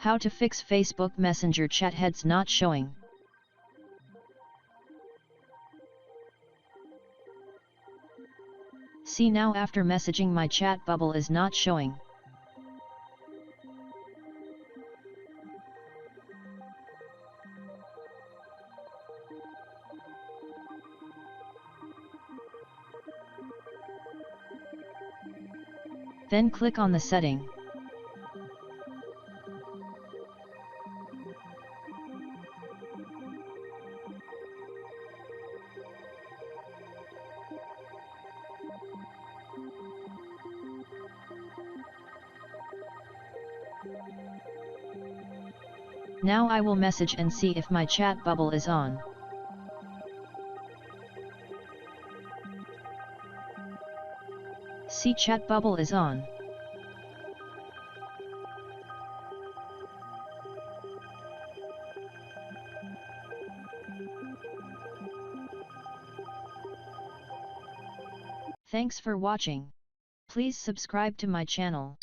How to fix Facebook Messenger chat heads not showing. See now, after messaging, my chat bubble is not showing. Then click on the setting. Now I will message and see if my chat bubble is on. See, chat bubble is on. Thanks for watching. Please subscribe to my channel.